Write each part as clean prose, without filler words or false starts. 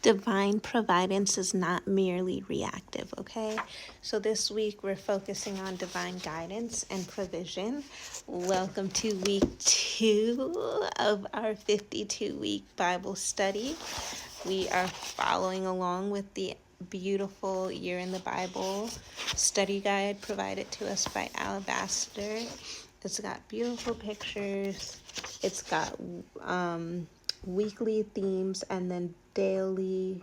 Divine providence is not merely reactive, okay? So this week we're focusing on divine guidance and provision. Welcome to week 2 of our 52-week Bible study. We are following along with the beautiful Year in the Bible study guide provided to us by Alabaster. It's got beautiful pictures. It's got weekly themes and then daily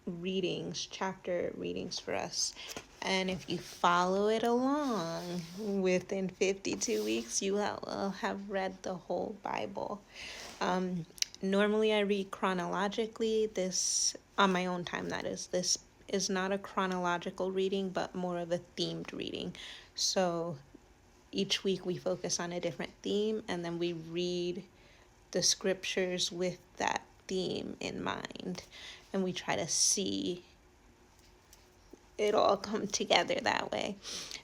readings, chapter readings for us. And if you follow it along, within 52 weeks, you will have read the whole Bible. Normally I read chronologically, this on my own time, that is. This is not a chronological reading, but more of a themed reading. So each week we focus on a different theme, and then we read the scriptures with that theme in mind, and we try to see it all come together that way.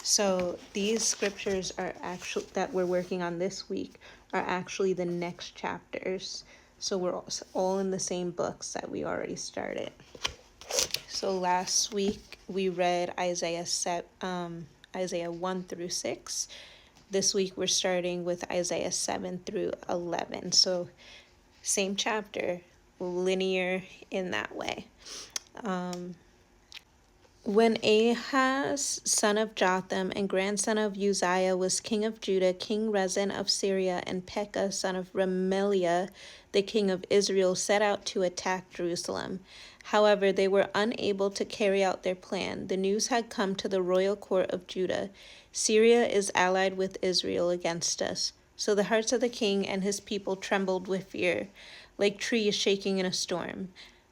So these scriptures are actually that we're working on this week are actually the next chapters. So we're all in the same books that we already started. So last week we read Isaiah 1 through 6. This week we're starting with Isaiah 7 through 11. So same chapter, linear in that way. When Ahaz, son of Jotham and grandson of Uzziah, was king of Judah, King Rezin of Syria and Pekah, son of Remaliah, the king of Israel, set out to attack Jerusalem. However, they were unable to carry out their plan. The news had come to the royal court of Judah: Syria is allied with Israel against us. So the hearts of the king and his people trembled with fear, like trees shaking in a storm.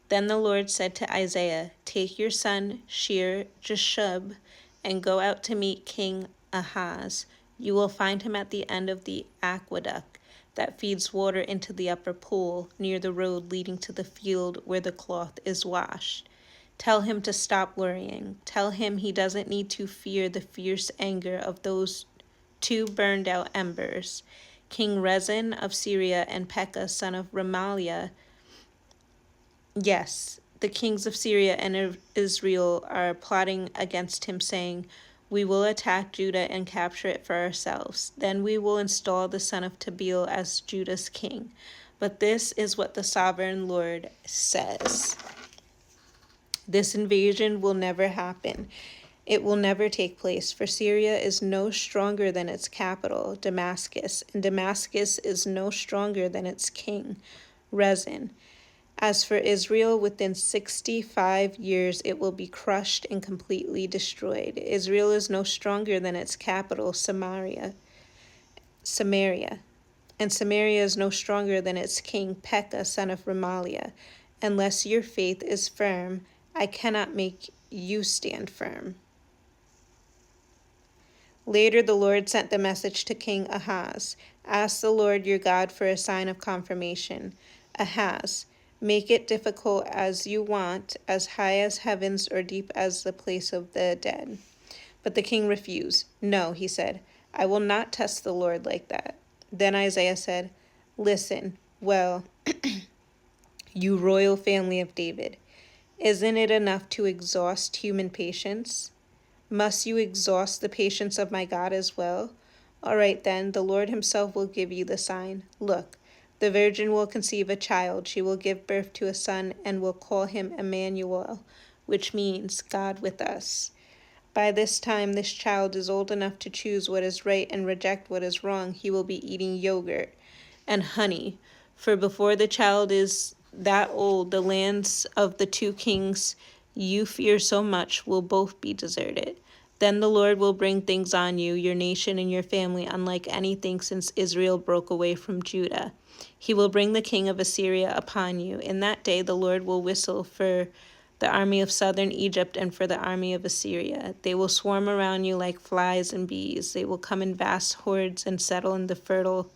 Then the Lord said to Isaiah, "Take your son Shear-Jashub and go out to meet King Ahaz. You will find him at the end of the aqueduct that feeds water into the upper pool, near the road leading to the field where the cloth is washed. Tell him to stop worrying. Tell him he doesn't need to fear the fierce anger of those two burned out embers. King Rezin of Syria and Pekah, son of Remaliah, yes, the kings of Syria and Israel are plotting against him, saying, 'We will attack Judah and capture it for ourselves. Then we will install the son of Tabeel as Judah's king.' But this is what the sovereign Lord says: This invasion will never happen. It will never take place, for Syria is no stronger than its capital, Damascus, and Damascus is no stronger than its king, Rezin. As for Israel, within 65 years it will be crushed and completely destroyed. Israel is no stronger than its capital, Samaria, and Samaria is no stronger than its king, Pekah, son of Remaliah. Unless your faith is firm, I cannot make you stand firm." Later the Lord sent the message to King Ahaz: "Ask the Lord your God for a sign of confirmation." Ahaz: "Make it difficult as you want, as high as heavens or deep as the place of the dead." But the king refused. "No," he said, "I will not test the Lord like that." Then Isaiah said, "Listen, well, you royal family of David, isn't it enough to exhaust human patience? Must you exhaust the patience of my God as well? All right then, the Lord himself will give you the sign. Look, the virgin will conceive a child. She will give birth to a son and will call him Emmanuel, which means God with us. By this time, this child is old enough to choose what is right and reject what is wrong. He will be eating yogurt and honey, for before the child is that old, the lands of the two kings you fear so much will both be deserted. Then the Lord will bring things on you, your nation and your family, unlike anything since Israel broke away from Judah. He will bring the king of Assyria upon you. In that day the Lord will whistle for the army of southern Egypt and for the army of Assyria. They will swarm around you like flies and bees. They will come in vast hordes and settle in the fertile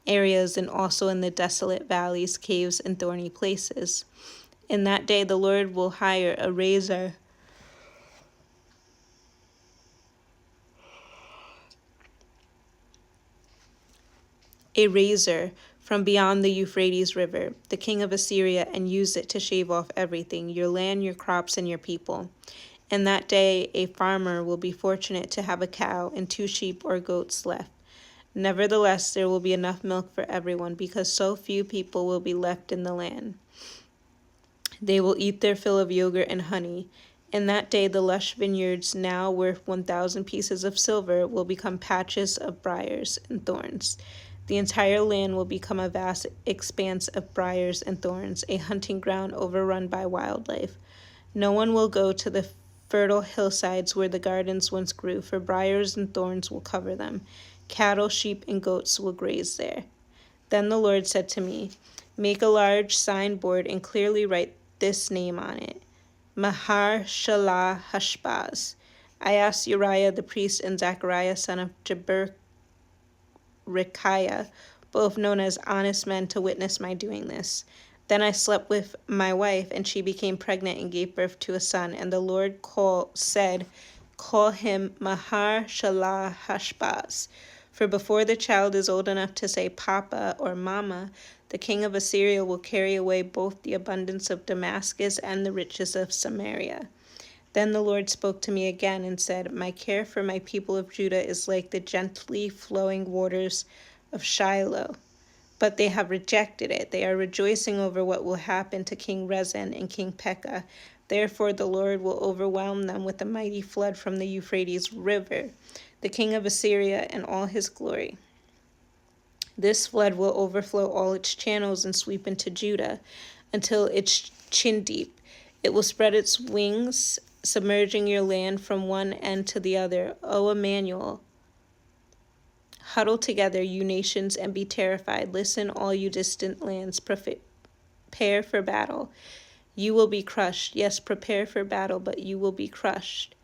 areas and also in the desolate valleys, caves, and thorny places. In that day the Lord will hire a razor from beyond the Euphrates River, the king of Assyria, and use it to shave off everything, your land, your crops, and your people. In that day, a farmer will be fortunate to have a cow and 2 sheep or goats left. Nevertheless, there will be enough milk for everyone, because so few people will be left in the land. They will eat their fill of yogurt and honey. In that day, the lush vineyards, now worth 1,000 pieces of silver, will become patches of briars and thorns. The entire land will become a vast expanse of briars and thorns, a hunting ground overrun by wildlife. No one will go to the fertile hillsides where the gardens once grew, for briars and thorns will cover them. Cattle, sheep, and goats will graze there. Then the Lord said to me, make a large signboard and clearly write this name on it, Mahar Shalah Hashbaz. I asked Uriah the priest and Zechariah son of Berechiah, both known as honest men, to witness my doing this. Then I slept with my wife, and she became pregnant and gave birth to a son. And the Lord said, call him Mahar Shalah Hashbaz. For before the child is old enough to say Papa or Mama, the king of Assyria will carry away both the abundance of Damascus and the riches of Samaria. Then the Lord spoke to me again and said, my care for my people of Judah is like the gently flowing waters of Shiloh. But they have rejected it. They are rejoicing over what will happen to King Rezin and King Pekah. Therefore the Lord will overwhelm them with a mighty flood from the Euphrates River, the king of Assyria and all his glory. This flood will overflow all its channels and sweep into Judah until it's chin deep. It will spread its wings, submerging your land from one end to the other. O Emmanuel, huddle together, you nations, and be terrified. Listen, all you distant lands, prepare for battle. You will be crushed. Yes, prepare for battle, but you will be crushed.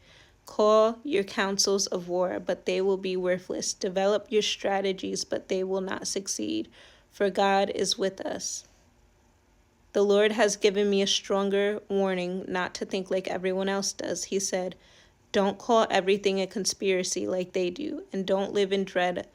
Call your councils of war, but they will be worthless. Develop your strategies, but they will not succeed, for God is with us. The Lord has given me a stronger warning not to think like everyone else does. He said, don't call everything a conspiracy like they do, and don't live in dread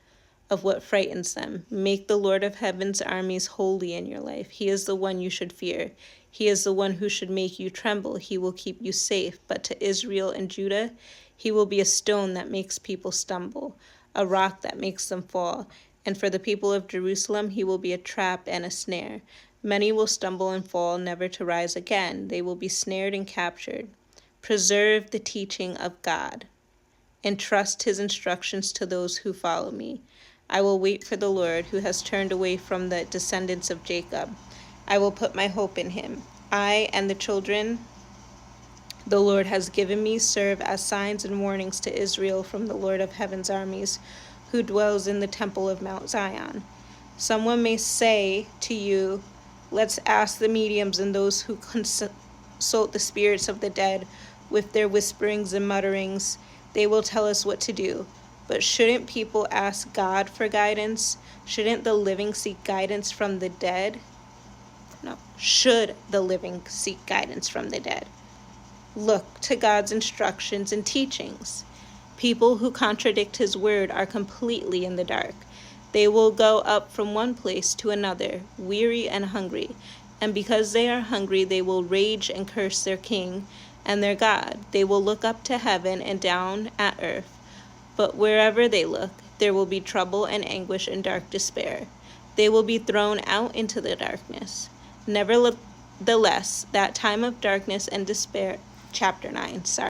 of what frightens them. Make the Lord of heaven's armies holy in your life. He is the one you should fear. He is the one who should make you tremble. He will keep you safe. But to Israel and Judah, he will be a stone that makes people stumble, a rock that makes them fall. And for the people of Jerusalem, he will be a trap and a snare. Many will stumble and fall, never to rise again. They will be snared and captured. Preserve the teaching of God, and trust his instructions to those who follow me. I will wait for the Lord, who has turned away from the descendants of Jacob. I will put my hope in him. I and the children the Lord has given me serve as signs and warnings to Israel from the Lord of heaven's armies, who dwells in the temple of Mount Zion. Someone may say to you, let's ask the mediums and those who consult the spirits of the dead with their whisperings and mutterings. They will tell us what to do. But shouldn't people ask God for guidance? Shouldn't the living seek guidance from the dead? No. Should the living seek guidance from the dead? Look to God's instructions and teachings. People who contradict his word are completely in the dark. They will go up from one place to another, weary and hungry. And because they are hungry, they will rage and curse their king and their God. They will look up to heaven and down at earth. But wherever they look, there will be trouble and anguish and dark despair. They will be thrown out into the darkness. Nevertheless, that time of darkness and despair, chapter 9, sorry.